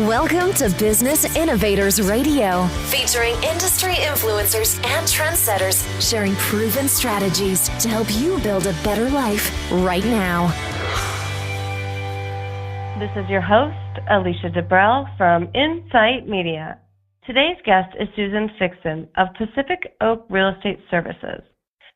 Welcome to Business Innovators Radio, featuring industry influencers and trendsetters sharing proven strategies to help you build a better life right now. This is your host, Alicia Debrell from Insight Media. Today's guest is Susan Fixsen of Pacific Oak Real Estate Services.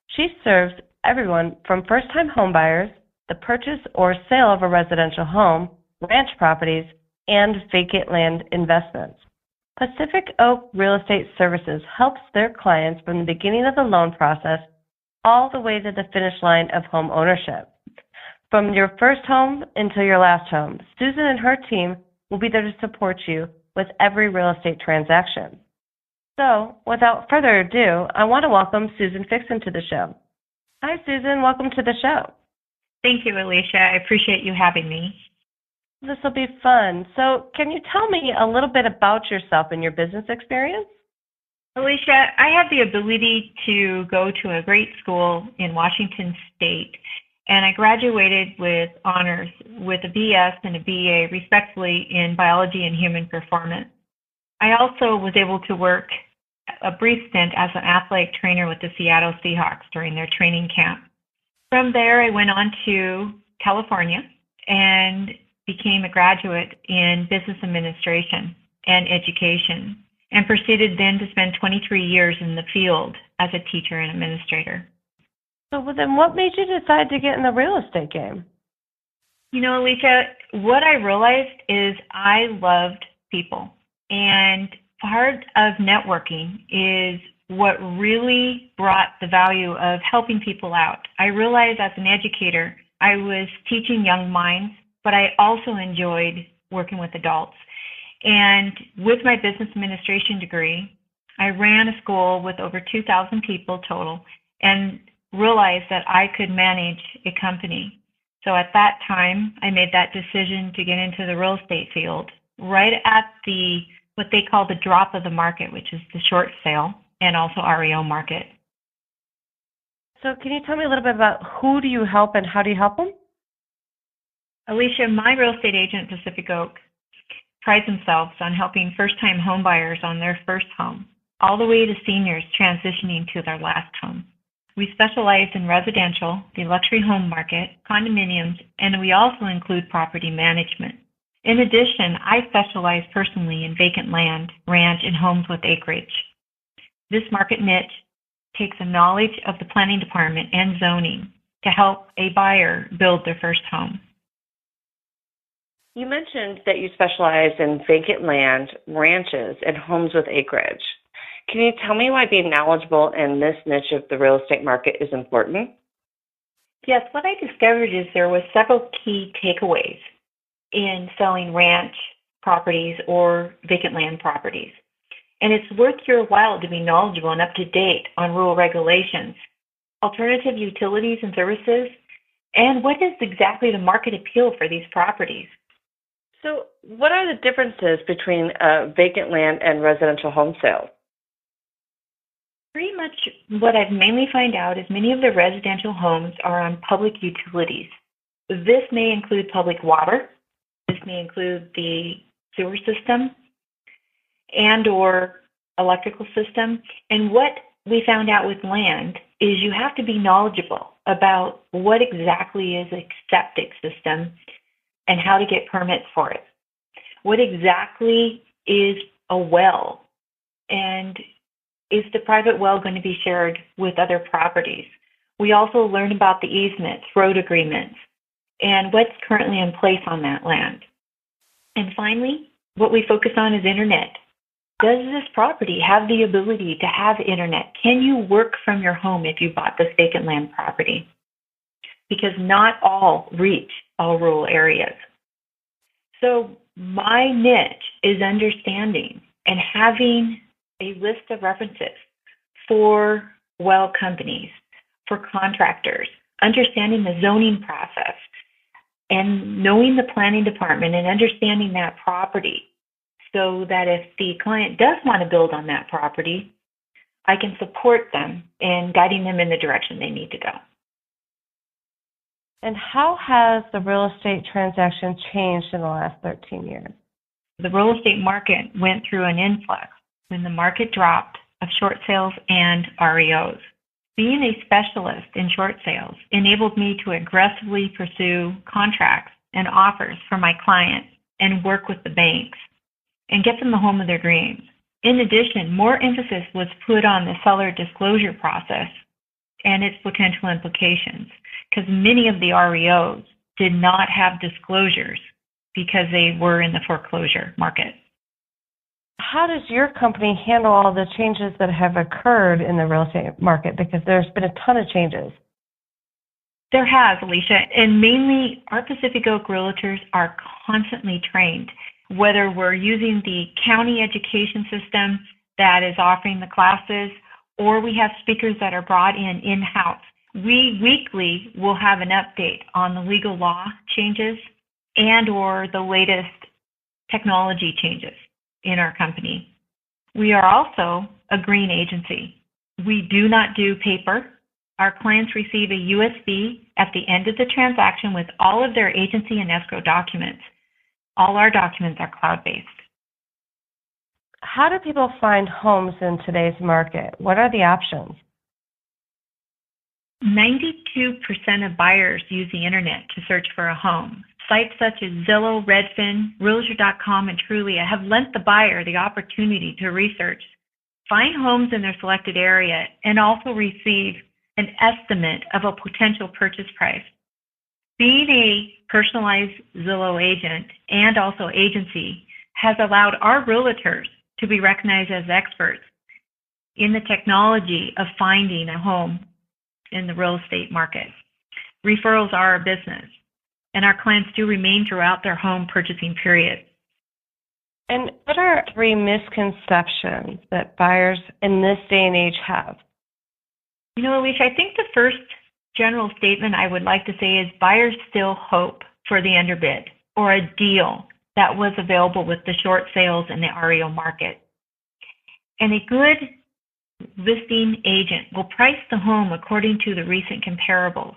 She serves everyone from first-time homebuyers, the purchase or sale of a residential home, ranch properties, and vacant land investments. Pacific Oak Real Estate Services helps their clients from the beginning of the loan process all the way to the finish line of home ownership. From your first home until your last home, Susan and her team will be there to support you with every real estate transaction. So, without further ado, I want to welcome Susan Fixsen to the show. Hi, Susan. Welcome to the show. Thank you, Alicia. I appreciate you having me. This will be fun. So, can you tell me a little bit about yourself and your business experience? Alicia, I have the ability to go to a great school in Washington State, and I graduated with honors with a BS and a BA, respectively, in biology and human performance. I also was able to work a brief stint as an athletic trainer with the Seattle Seahawks during their training camp. From there, I went on to California and became a graduate in business administration and education, and proceeded then to spend 23 years in the field as a teacher and administrator. So then what made you decide to get in the real estate game? You know, Alicia, what I realized is I loved people. And part of networking is what really brought the value of helping people out. I realized as an educator, I was teaching young minds, but I also enjoyed working with adults. And with my business administration degree, I ran a school with over 2,000 people total and realized that I could manage a company. So at that time, I made that decision to get into the real estate field right at what they call the drop of the market, which is the short sale and also REO market. So can you tell me a little bit about who do you help and how do you help them? Alicia, my real estate agent, Pacific Oak, prides themselves on helping first-time home buyers on their first home, all the way to seniors transitioning to their last home. We specialize in residential, the luxury home market, condominiums, and we also include property management. In addition, I specialize personally in vacant land, ranch, and homes with acreage. This market niche takes a knowledge of the planning department and zoning to help a buyer build their first home. You mentioned that you specialize in vacant land, ranches, and homes with acreage. Can you tell me why being knowledgeable in this niche of the real estate market is important? Yes, what I discovered is there was several key takeaways in selling ranch properties or vacant land properties. And it's worth your while to be knowledgeable and up to date on rural regulations, alternative utilities and services, and what is exactly the market appeal for these properties. So what are the differences between vacant land and residential home sales? Pretty much what I've mainly found out is many of the residential homes are on public utilities. This may include public water. This may include the sewer system and or electrical system. And what we found out with land is you have to be knowledgeable about what exactly is a septic system and how to get permits for it. What exactly is a well? And is the private well going to be shared with other properties? We also learn about the easements, road agreements, and what's currently in place on that land. And finally, what we focus on is internet. Does this property have the ability to have internet? Can you work from your home if you bought this vacant land property? Because not all reach all rural areas. So my niche is understanding and having a list of references for well companies, for contractors, understanding the zoning process, and knowing the planning department and understanding that property so that if the client does want to build on that property, I can support them in guiding them in the direction they need to go. And how has the real estate transaction changed in the last 13 years? The real estate market went through an influx when the market dropped of short sales and REOs. Being a specialist in short sales enabled me to aggressively pursue contracts and offers for my clients and work with the banks and get them the home of their dreams. In addition, more emphasis was put on the seller disclosure process and its potential implications, because many of the REOs did not have disclosures because they were in the foreclosure market. How does your company handle all the changes that have occurred in the real estate market? Because there's been a ton of changes. There has, Alicia, and mainly our Pacific Oak realtors are constantly trained, whether we're using the county education system that is offering the classes, or we have speakers that are brought in-house. We weekly will have an update on the legal law changes and or the latest technology changes in our company. We are also a green agency. We do not do paper. Our clients receive a USB at the end of the transaction with all of their agency and escrow documents. All our documents are cloud-based. How do people find homes in today's market? What are the options? 92% of buyers use the internet to search for a home. Sites such as Zillow, Redfin, Realtor.com, and Trulia have lent the buyer the opportunity to research, find homes in their selected area, and also receive an estimate of a potential purchase price. Being a personalized Zillow agent and also agency has allowed our realtors to be recognized as experts in the technology of finding a home in the real estate market. Referrals are a business, and our clients do remain throughout their home purchasing period. And what are 3 misconceptions that buyers in this day and age have? You know, Alicia, I think the first general statement I would like to say is buyers still hope for the underbid or a deal that was available with the short sales in the REO market. And a good listing agent will price the home according to the recent comparables,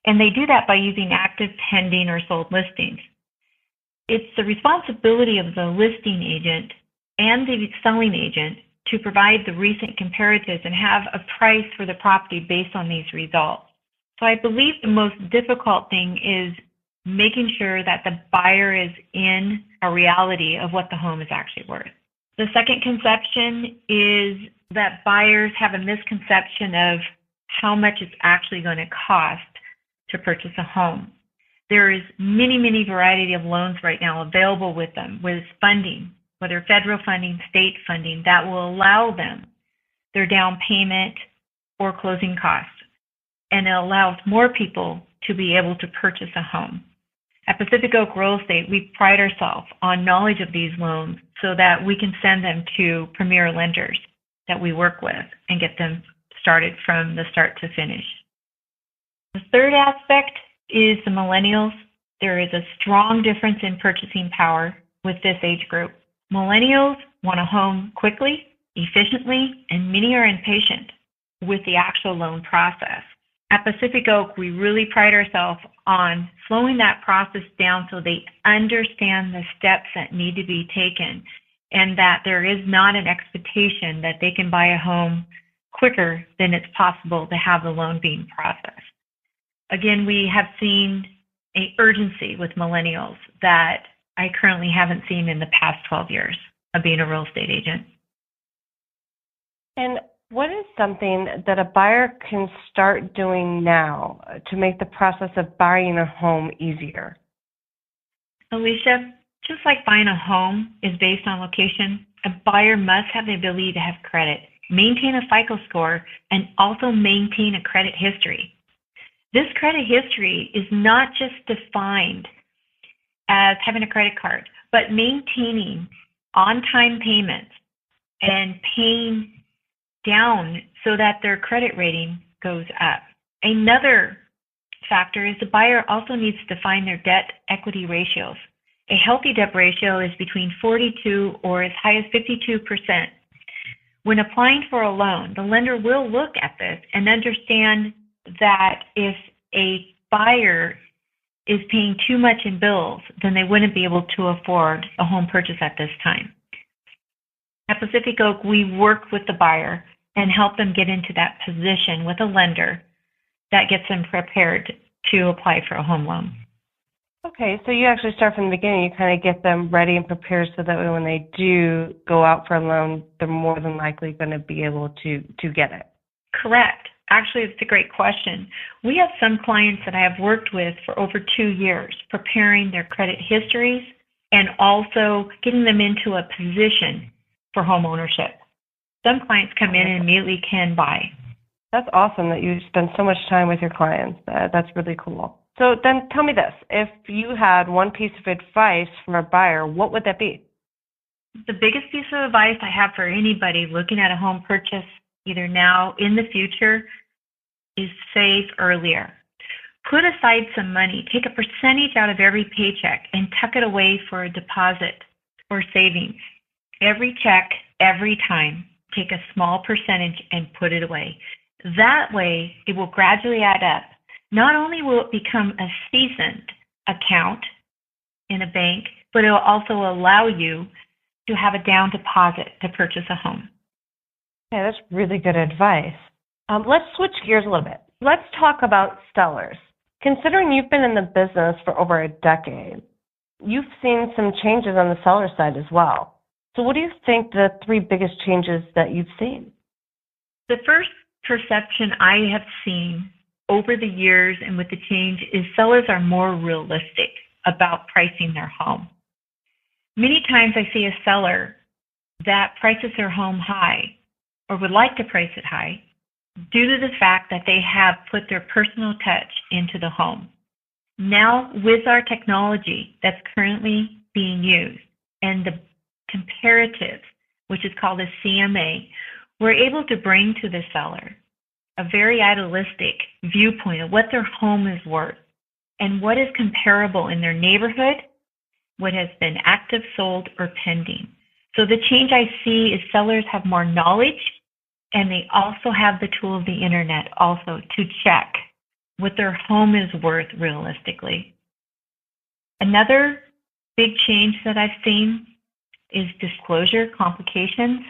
and they do that by using active, pending, or sold listings. It's the responsibility of the listing agent and the selling agent to provide the recent comparatives and have a price for the property based on these results. So I believe the most difficult thing is making sure that the buyer is in a reality of what the home is actually worth. The second conception is that buyers have a misconception of how much it's actually going to cost to purchase a home. There is many variety of loans right now available with them, with funding, whether federal funding, state funding, that will allow them their down payment or closing costs. And it allows more people to be able to purchase a home. At Pacific Oak Real Estate, we pride ourselves on knowledge of these loans so that we can send them to premier lenders that we work with and get them started from the start to finish. The third aspect is the millennials. There is a strong difference in purchasing power with this age group. Millennials want a home quickly, efficiently, and many are impatient with the actual loan process. At Pacific Oak, we really pride ourselves on slowing that process down so they understand the steps that need to be taken and that there is not an expectation that they can buy a home quicker than it's possible to have the loan being processed. Again, we have seen an urgency with millennials that I currently haven't seen in the past 12 years of being a real estate agent. And what is something that a buyer can start doing now to make the process of buying a home easier? Alicia, just like buying a home is based on location, a buyer must have the ability to have credit, maintain a FICO score, and also maintain a credit history. This credit history is not just defined as having a credit card, but maintaining on-time payments and paying down so that their credit rating goes up. Another factor is the buyer also needs to find their debt equity ratios. A healthy debt ratio is between 42 or as high as 52%. When applying for a loan, the lender will look at this and understand that if a buyer is paying too much in bills, then they wouldn't be able to afford a home purchase at this time. At Pacific Oak, we work with the buyer and help them get into that position with a lender that gets them prepared to apply for a home loan. Okay, so you actually start from the beginning. You kind of get them ready and prepared so that when they do go out for a loan, they're more than likely going to be able to get it. Correct. Actually, it's a great question. We have some clients that I have worked with for over 2 years, preparing their credit histories and also getting them into a position for home ownership. Some clients come in and immediately can buy. That's awesome that you spend so much time with your clients. That's really cool. So then tell me this. If you had one piece of advice from a buyer, what would that be? The biggest piece of advice I have for anybody looking at a home purchase, either now, in the future, is save earlier. Put aside some money. Take a percentage out of every paycheck and tuck it away for a deposit or savings. Every check, every time, take a small percentage and put it away. That way, it will gradually add up. Not only will it become a seasoned account in a bank, but it will also allow you to have a down deposit to purchase a home. Okay, that's really good advice. Let's switch gears a little bit. Let's talk about sellers. Considering you've been in the business for over a decade, you've seen some changes on the seller side as well. So what do you think the 3 biggest changes that you've seen? The first perception I have seen over the years and with the change is sellers are more realistic about pricing their home. Many times I see a seller that prices their home high or would like to price it high due to the fact that they have put their personal touch into the home. Now, with our technology that's currently being used and the comparative, which is called a CMA, we're able to bring to the seller a very idealistic viewpoint of what their home is worth and what is comparable in their neighborhood, what has been active, sold, or pending. So the change I see is sellers have more knowledge, and they also have the tool of the internet also to check what their home is worth realistically. Another big change that I've seen is disclosure complications.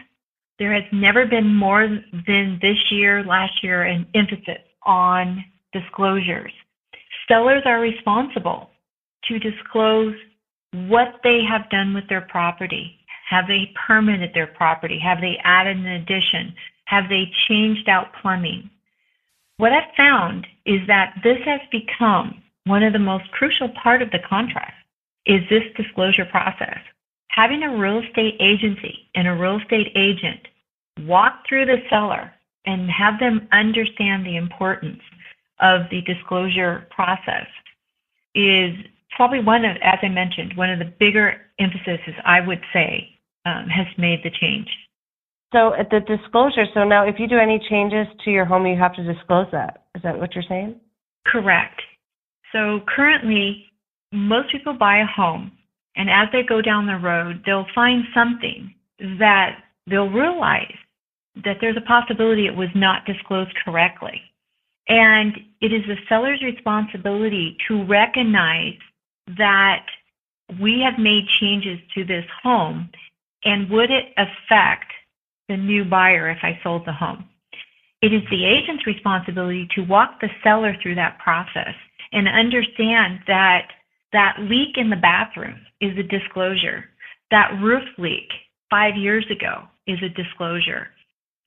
There has never been more than this year, last year, an emphasis on disclosures. Sellers are responsible to disclose what they have done with their property. Have they permitted their property? Have they added an addition? Have they changed out plumbing? What I've found is that this has become one of the most crucial part of the contract is this disclosure process. Having a real estate agency and a real estate agent walk through the seller and have them understand the importance of the disclosure process is probably one of, as I mentioned, one of the bigger emphases I would say has made the change. So at the disclosure, so now if you do any changes to your home, you have to disclose that. Is that what you're saying? Correct. So currently, most people buy a home, and as they go down the road, they'll find something that they'll realize that there's a possibility it was not disclosed correctly. And it is the seller's responsibility to recognize that we have made changes to this home, and would it affect the new buyer if I sold the home? It is the agent's responsibility to walk the seller through that process and understand that that leak in the bathroom is a disclosure. That roof leak 5 years ago is a disclosure.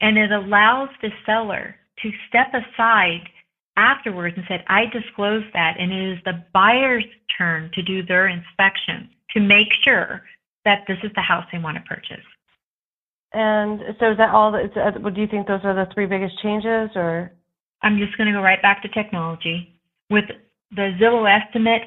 And it allows the seller to step aside afterwards and say, I disclosed that, and it is the buyer's turn to do their inspection to make sure that this is the house they want to purchase. And so is that all? Do you think those are the 3 biggest changes, or? I'm just going to go right back to technology. With the Zillow estimate,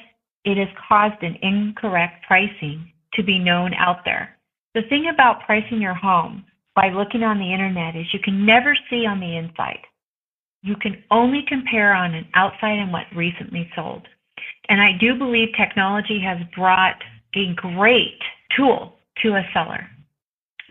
it has caused an incorrect pricing to be known out there. The thing about pricing your home by looking on the internet is you can never see on the inside. You can only compare on an outside and what recently sold. And I do believe technology has brought a great tool to a seller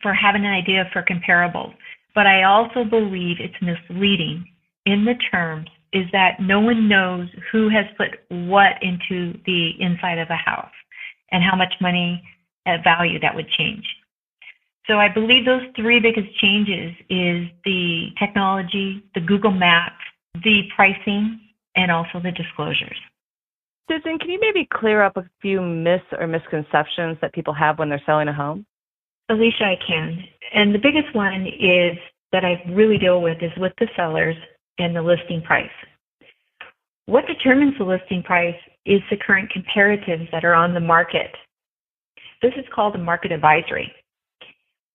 for having an idea for comparables. But I also believe it's misleading in the terms is that no one knows who has put what into the inside of a house and how much money value that would change. So I believe those three biggest changes is the technology, the Google Maps, the pricing, and also the disclosures. Susan, can you maybe clear up a few myths or misconceptions that people have when they're selling a home? Alicia, I can. And the biggest one is that I really deal with is with the sellers and the listing price. What determines the listing price is the current comparatives that are on the market. This is called a market advisory.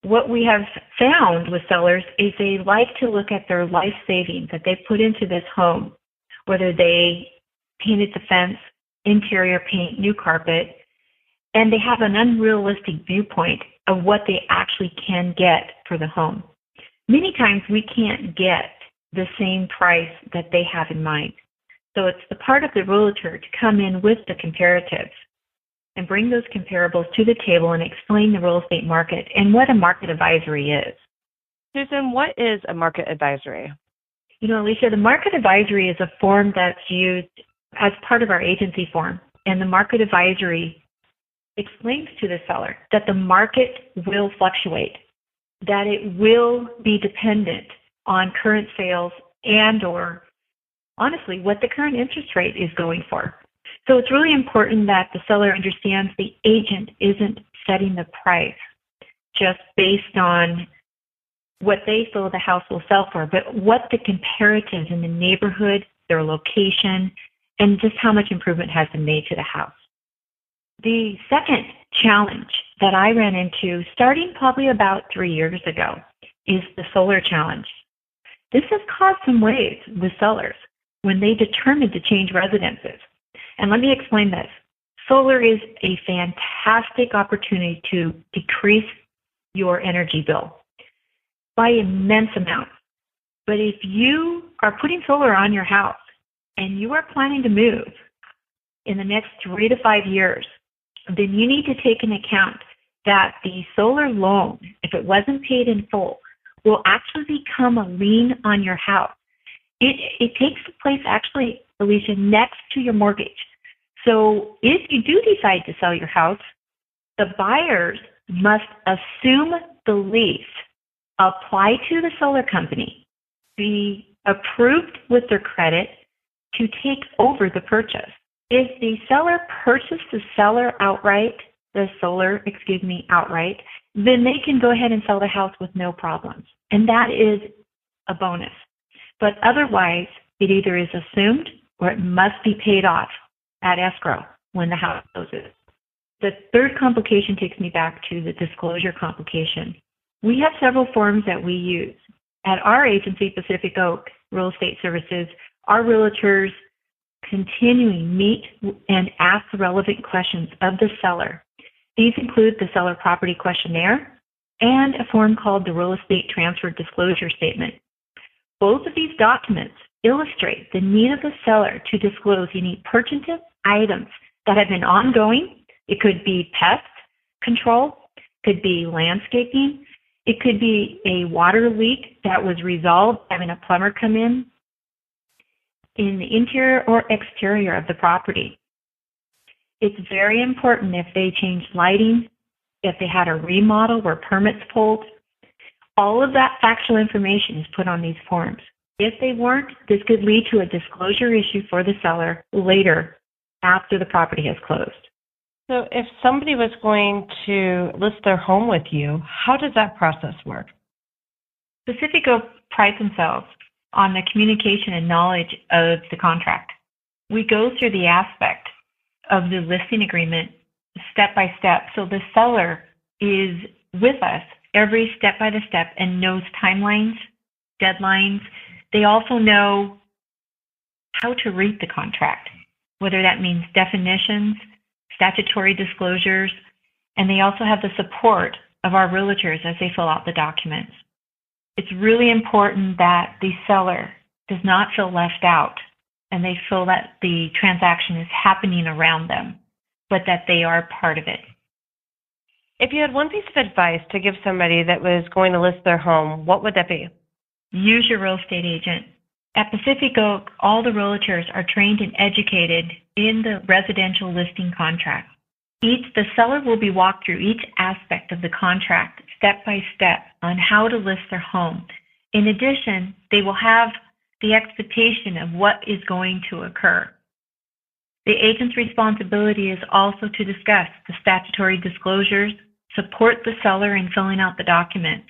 What we have found with sellers is they like to look at their life savings that they put into this home, whether they painted the fence, interior paint, new carpet, and they have an unrealistic viewpoint of what they actually can get for the home. Many times we can't get the same price that they have in mind. So it's the part of the realtor to come in with the comparatives and bring those comparables to the table and explain the real estate market and what a market advisory is. Susan, what is a market advisory? You know, Alicia, the market advisory is a form that's used as part of our agency form. And the market advisory explains to the seller that the market will fluctuate, that it will be dependent on current sales and or honestly what the current interest rate is going for. So it's really important that the seller understands the agent isn't setting the price just based on what they feel the house will sell for, but what the comparatives in the neighborhood, their location, and just how much improvement has been made to the house. The second challenge that I ran into, starting probably about 3 years ago, is the solar challenge. This has caused some waves with sellers when they determine to change residences. And let me explain this. Solar is a fantastic opportunity to decrease your energy bill by immense amounts. But if you are putting solar on your house and you are planning to move in the next 3 to 5 years, then you need to take into account that the solar loan, if it wasn't paid in full, will actually become a lien on your house. It takes place actually, Alicia, next to your mortgage. So if you do decide to sell your house, the buyers must assume the lease, apply to the solar company, be approved with their credit to take over the purchase. If the seller purchased the solar outright, then they can go ahead and sell the house with no problems. And that is a bonus. But otherwise, it either is assumed or it must be paid off at escrow when the house closes. The third complication takes me back to the disclosure complication. We have several forms that we use. At our agency, Pacific Oak Real Estate Services, our realtors continually meet and ask the relevant questions of the seller. These include the seller property questionnaire and a form called the real estate transfer disclosure statement. Both of these documents illustrate the need of the seller to disclose any purchasive items that have been ongoing. It could be pest control, could be landscaping, it could be a water leak that was resolved having a plumber come in the interior or exterior of the property. It's very important if they changed lighting, if they had a remodel where permits pulled. All of that factual information is put on these forms. If they weren't, this could lead to a disclosure issue for the seller later after the property has closed. So if somebody was going to list their home with you, how does that process work? Pacific Oak prides themselves on the communication and knowledge of the contract. We go through the aspect of the listing agreement step by step, so the seller is with us every step by the step and knows timelines, deadlines. They also know how to read the contract, whether that means definitions, statutory disclosures, and they also have the support of our realtors as they fill out the documents. It's really important that the seller does not feel left out and they feel that the transaction is happening around them, but that they are part of it. If you had one piece of advice to give somebody that was going to list their home, what would that be? Use your real estate agent At Pacific Oak, all the realtors are trained and educated in the residential listing contract. The seller will be walked through each aspect of the contract step by step on how to list their home. In addition, they will have the expectation of what is going to occur. The agent's responsibility is also to discuss the statutory disclosures, support the seller in filling out the documents.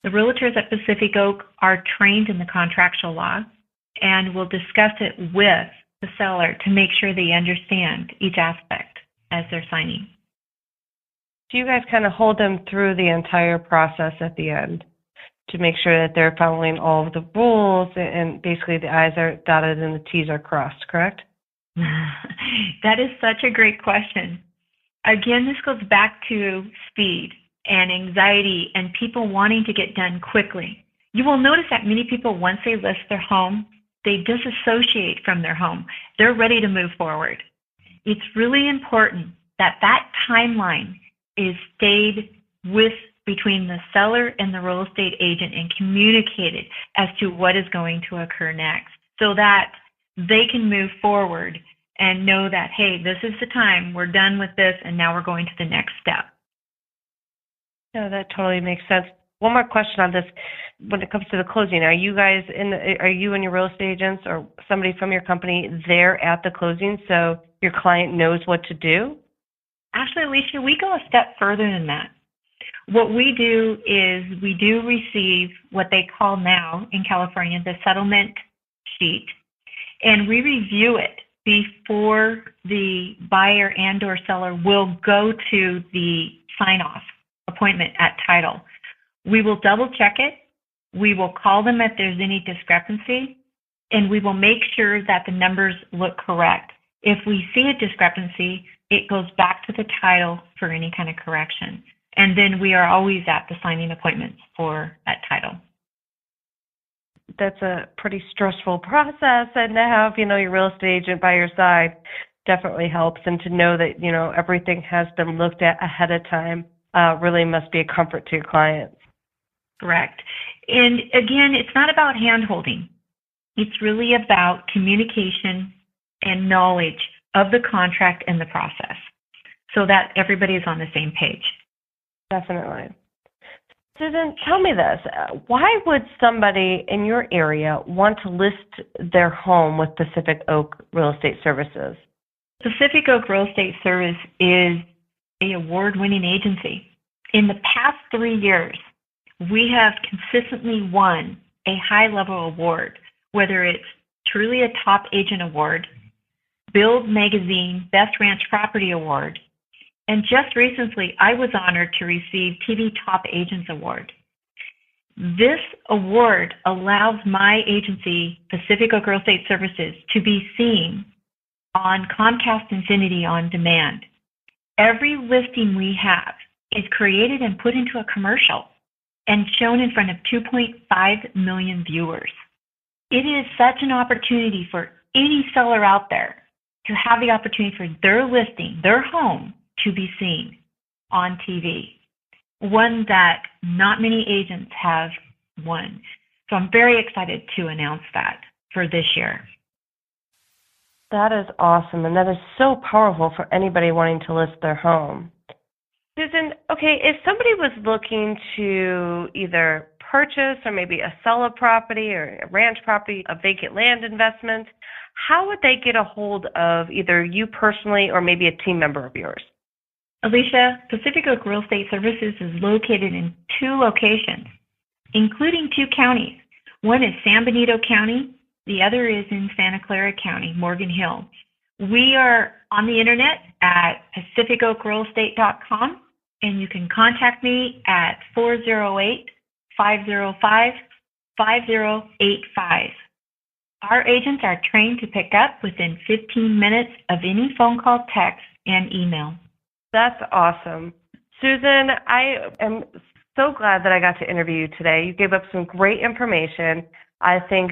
The realtors at Pacific Oak are trained in the contractual law and will discuss it with the seller to make sure they understand each aspect as they're signing. Do you guys kind of hold them through the entire process at the end to make sure that they're following all of the rules and basically the I's are dotted and the T's are crossed, correct? That is such a great question. Again, this goes back to speed and anxiety and people wanting to get done quickly. You will notice that many people, once they list their home, they disassociate from their home. They're ready to move forward. It's really important that that timeline is stayed with between the seller and the real estate agent and communicated as to what is going to occur next so that they can move forward and know that, hey, this is the time, we're done with this, and now we're going to the next step. No, that totally makes sense. One more question on this. When it comes to the closing, are you and your real estate agents or somebody from your company there at the closing so your client knows what to do? Actually, Alicia, we go a step further than that. What we do is we do receive what they call now in California the settlement sheet, and we review it before the buyer and or seller will go to the sign-off appointment at title. We will double check it. We will call them if there's any discrepancy, and we will make sure that the numbers look correct. If we see a discrepancy, it goes back to the title for any kind of correction. And then we are always at the signing appointments for that title. That's a pretty stressful process, and to have, your real estate agent by your side definitely helps. And to know that, everything has been looked at ahead of time really must be a comfort to your clients. Correct. And again, it's not about hand-holding. It's really about communication and knowledge of the contract and the process so that everybody is on the same page. Definitely. Susan, tell me this. Why would somebody in your area want to list their home with Pacific Oak Real Estate Services? Pacific Oak Real Estate Service is an award-winning agency. In the past 3 years, we have consistently won a high-level award, whether it's truly a top agent award, Build Magazine Best Ranch Property Award, and just recently, I was honored to receive TV Top Agents Award. This award allows my agency, Pacific Oak Real Estate Services, to be seen on Comcast Infinity on demand. Every listing we have is created and put into a commercial and shown in front of 2.5 million viewers. It is such an opportunity for any seller out there to have the opportunity for their listing, their home, to be seen on TV, one that not many agents have won. So I'm very excited to announce that for this year. That is awesome, and that is so powerful for anybody wanting to list their home. Susan, okay, if somebody was looking to either purchase or maybe sell a property or a ranch property, a vacant land investment, how would they get a hold of either you personally or maybe a team member of yours? Alicia, Pacific Oak Real Estate Services is located in 2 locations, including 2 counties. One is San Benito County. The other is in Santa Clara County, Morgan Hill. We are on the internet at pacificoakrealestate.com, and you can contact me at 408-505-5085. Our agents are trained to pick up within 15 minutes of any phone call, text, and email. That's awesome. Susan, I am so glad that I got to interview you today. You gave up some great information. I think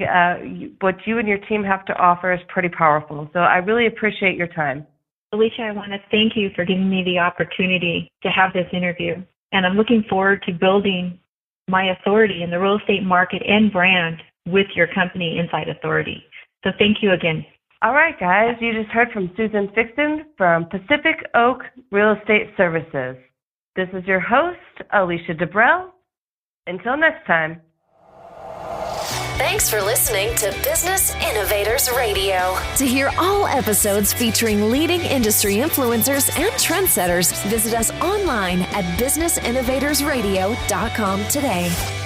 what you and your team have to offer is pretty powerful. So I really appreciate your time. Alicia, I want to thank you for giving me the opportunity to have this interview. And I'm looking forward to building my authority in the real estate market and brand with your company inside authority. So thank you again. All right, guys, you just heard from Susan Fixsen from Pacific Oak Real Estate Services. This is your host, Alicia Debrell. Until next time. Thanks for listening to Business Innovators Radio. To hear all episodes featuring leading industry influencers and trendsetters, visit us online at businessinnovatorsradio.com today.